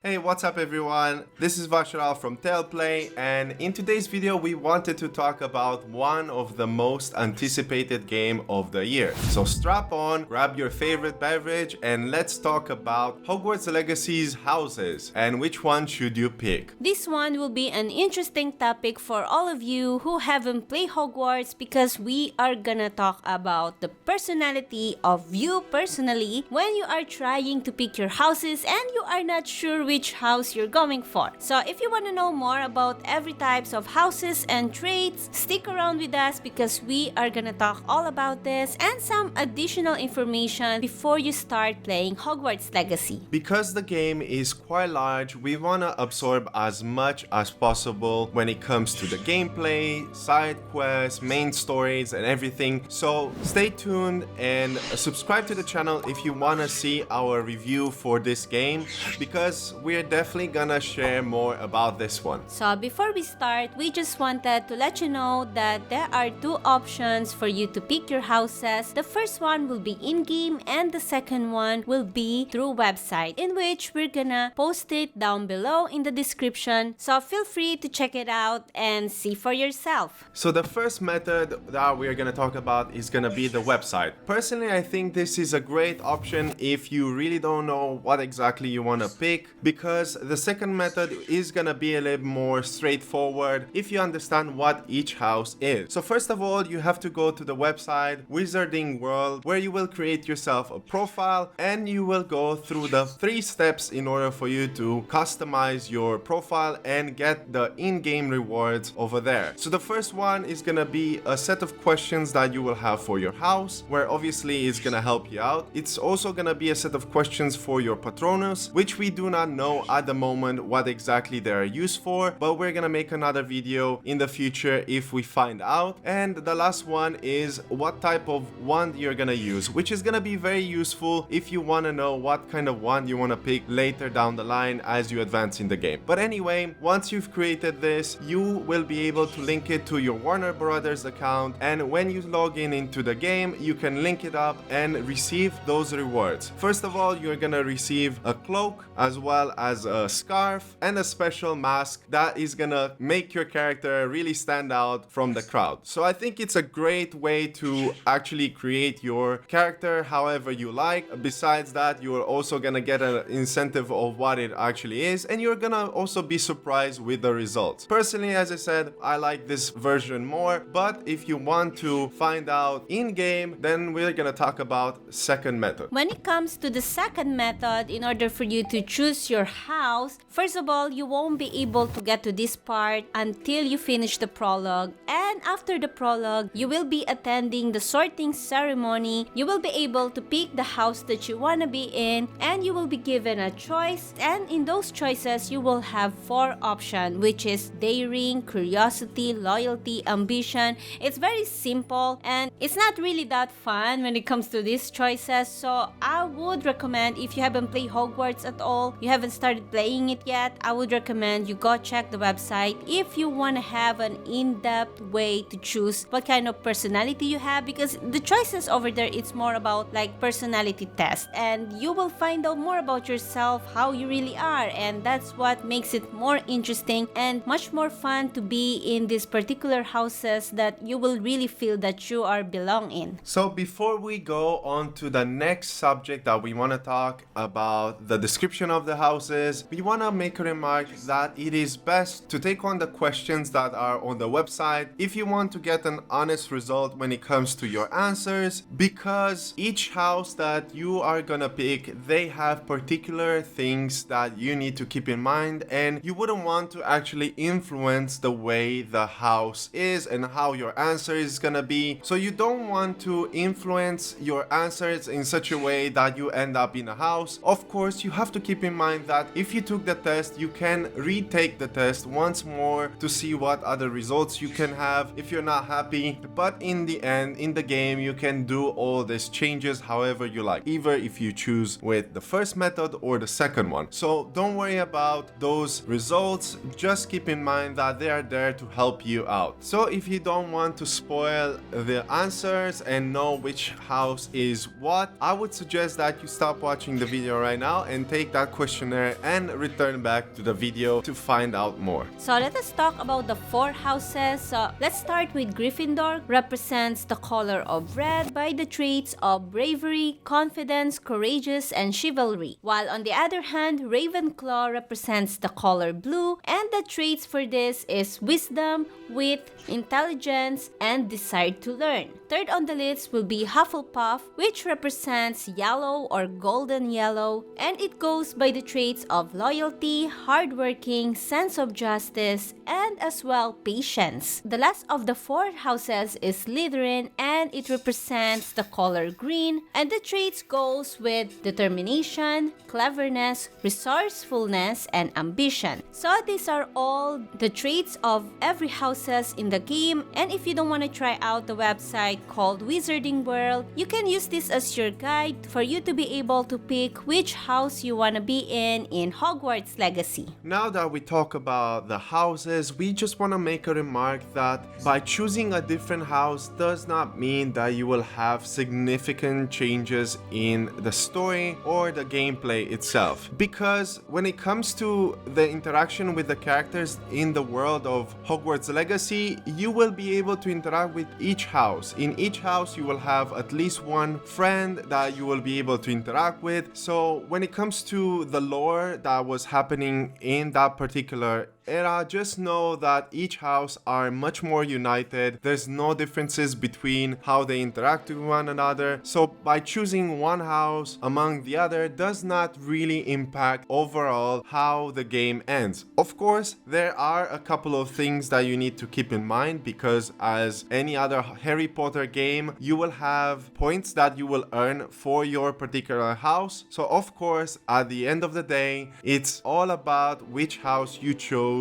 Hey, what's up everyone? This is Vashral from Tailplay, and in today's video we wanted to talk about one of the most anticipated game of the year. So strap on, grab your favorite beverage, and let's talk about Hogwarts Legacy Houses and which one should you pick. This one will be an interesting topic for all of you who haven't played Hogwarts because we are gonna talk about the personality of you personally when you are trying to pick your houses and you are not sure which house you're going for. So if you want to know more about every types of houses and traits, stick around with us because we are gonna talk all about this and some additional information before you start playing Hogwarts Legacy. Because the game is quite large, we want to absorb as much as possible when it comes to the gameplay, side quests, main stories and everything. So stay tuned and subscribe to the channel if you want to see our review for this game, because we're definitely gonna share more about this one. So before we start, we just wanted to let you know that there are two options for you to pick your houses. The first one will be in-game and the second one will be through website, in which we're gonna post it down below in the description. So feel free to check it out and see for yourself. So the first method that we're gonna talk about is gonna be the website. Personally, I think this is a great option if you really don't know what exactly you wanna pick, because the second method is gonna be a little more straightforward if you understand what each house is. So first of all, you have to go to the website Wizarding World, where you will create yourself a profile and you will go through the 3 steps in order for you to customize your profile and get the in-game rewards over there. So the first one is gonna be a set of questions that you will have for your house, where obviously it's gonna help you out. It's also gonna be a set of questions for your Patronus, which we do not know at the moment what exactly they are used for, but we're gonna make another video in the future if we find out. And the last one is what type of wand you're gonna use, which is gonna be very useful if you want to know what kind of wand you want to pick later down the line as you advance in the game. But anyway, once you've created this, you will be able to link it to your Warner Brothers account, and when you log in into the game, you can link it up and receive those rewards. First of all, you're gonna receive a cloak as well as a scarf and a special mask that is gonna make your character really stand out from the crowd. So I think it's a great way to actually create your character however you like. Besides that, you're also gonna get an incentive of what it actually is, and you're gonna also be surprised with the results. Personally, as I said, I like this version more, but if you want to find out in-game, then we're gonna talk about second method. When it comes to the second method, in order for you to choose your house, first of all, you won't be able to get to this part until you finish the prologue, and after the prologue, you will be attending the sorting ceremony. You will be able to pick the house that you want to be in, and you will be given a choice, and in those choices, you will have 4 options, which is daring, curiosity, loyalty, ambition. It's very simple, and it's not really that fun when it comes to these choices. So I would recommend, if you haven't played Hogwarts at all, you haven't started playing it yet, I would recommend you go check the website if you want to have an in-depth way to choose what kind of personality you have, because the choices over there, it's more about like personality test, and you will find out more about yourself, how you really are, and that's what makes it more interesting and much more fun to be in these particular houses that you will really feel that you are belong in. So before we go on to the next subject that we want to talk about, the description of the houses, we want to make a remark that it is best to take on the questions that are on the website if you want to get an honest result when it comes to your answers, because each house that you are gonna pick, they have particular things that you need to keep in mind, and you wouldn't want to actually influence the way the house is and how your answer is gonna be. So you don't want to influence your answers in such a way that you end up in a house. Of course, you have to keep in mind that if you took the test, you can retake the test once more to see what other results you can have. if you're not happy. But in the end, in the game, you can do all these changes however you like, either if you choose with the first method or the second one. So don't worry about those results, just keep in mind that they are there to help you out. So if you don't want to spoil the answers and know which house is what, I would suggest that you stop watching the video right now and take that questionnaire and return back to the video to find out more. So let us talk about the 4 houses. Let's start with Gryffindor, represents the color of red by the traits of bravery, confidence, courageous, and chivalry. While on the other hand, Ravenclaw represents the color blue, and the traits for this is wisdom, wit, intelligence, and desire to learn. Third on the list will be Hufflepuff, which represents yellow or golden yellow, and it goes by the traits of loyalty, hardworking, sense of justice, and as well patience. The last of the 4 houses is Slytherin, and it represents the color green, and the traits goes with determination, cleverness, resourcefulness, and ambition. So these are all the traits of every houses in the game, and if you don't want to try out the website called Wizarding World, you can use this as your guide for you to be able to pick which house you want to be in Hogwarts Legacy. Now that we talk about the houses, we just want to make a remark that by choosing a different house does not mean that you will have significant changes in the story or the gameplay itself. Because when it comes to the interaction with the characters in the world of Hogwarts Legacy, you will be able to interact with each house. In each house, you will have at least one friend that you will be able to interact with. So when it comes to the lore that was happening in that particular era, just know that each house are much more united. There's no differences between how they interact with one another. So by choosing one house among the other does not really impact overall how the game ends. Of course, there are a couple of things that you need to keep in mind, because as any other Harry Potter game, you will have points that you will earn for your particular house. So of course, at the end of the day, it's all about which house you chose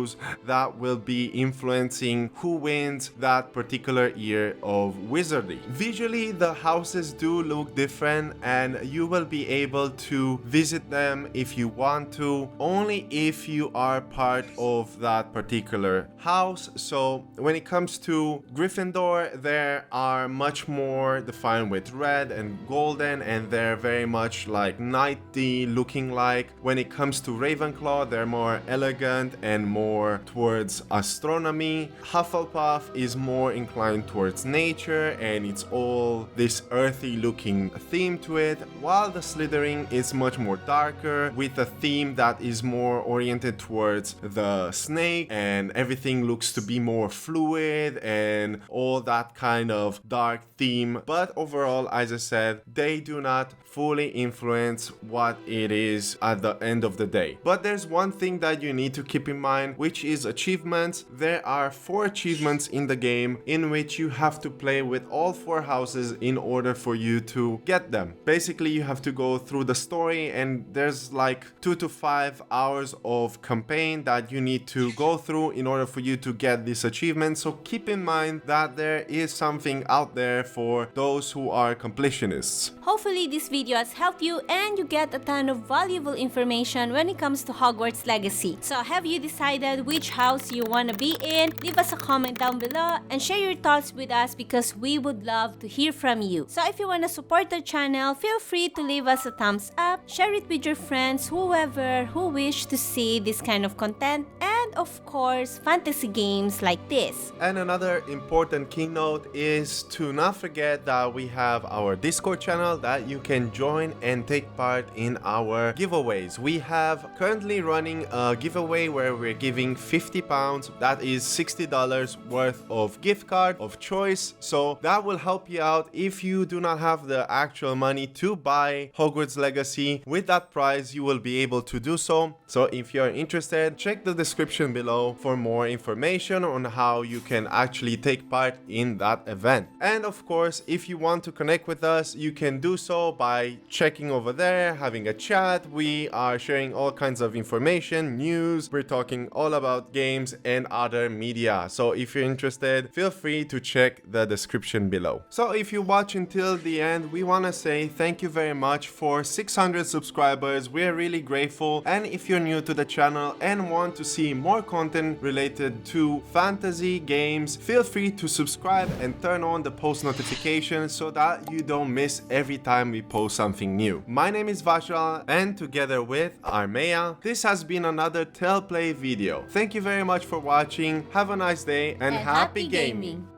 that will be influencing who wins that particular year of wizardry. Visually, the houses do look different, and you will be able to visit them if you want to, only if you are part of that particular house. So when it comes to Gryffindor, there are much more defined with red and golden, and they're very much like knighty looking like. When it comes to Ravenclaw, they're more elegant and more towards astronomy. Hufflepuff is more inclined towards nature, and it's all this earthy looking theme to it, while the Slytherin is much more darker with a theme that is more oriented towards the snake, and everything looks to be more fluid and all that kind of dark theme. But overall, as I said, they do not fully influence what it is at the end of the day. But there's one thing that you need to keep in mind, which is achievements. There are 4 achievements in the game in which you have to play with all 4 houses in order for you to get them. Basically, you have to go through the story, and there's like 2 to 5 hours of campaign that you need to go through in order for you to get this achievement. So keep in mind that there is something out there for those who are completionists. Hopefully this video has helped you and you get a ton of valuable information when it comes to Hogwarts Legacy. So have you decided which house you want to be in? Leave us a comment down below and share your thoughts with us, because we would love to hear from you. So if you want to support our channel, feel free to leave us a thumbs up, share it with your friends, whoever who wish to see this kind of content, and of course fantasy games like this. And another important keynote is to not forget that we have our Discord channel that you can join and take part in our giveaways. We have currently running a giveaway where we're giving £50, that is $60 worth of gift card of choice. So that will help you out if you do not have the actual money to buy Hogwarts Legacy. With that prize, you will be able to do so. So if you're interested, check the description description below for more information on how you can actually take part in that event. And of course, if you want to connect with us, you can do so by checking over there, having a chat. We are sharing all kinds of information, news. We're talking all about games and other media. So if you're interested, feel free to check the description below. So if you watch until the end, we want to say thank you very much for 600 subscribers. We're really grateful. And if you're new to the channel and want to see more content related to fantasy games, feel free to subscribe and turn on the post notifications so that you don't miss every time we post something new. My name is Vashal, and together with Armea, this has been another Tell Play video. Thank you very much for watching. Have a nice day and happy gaming!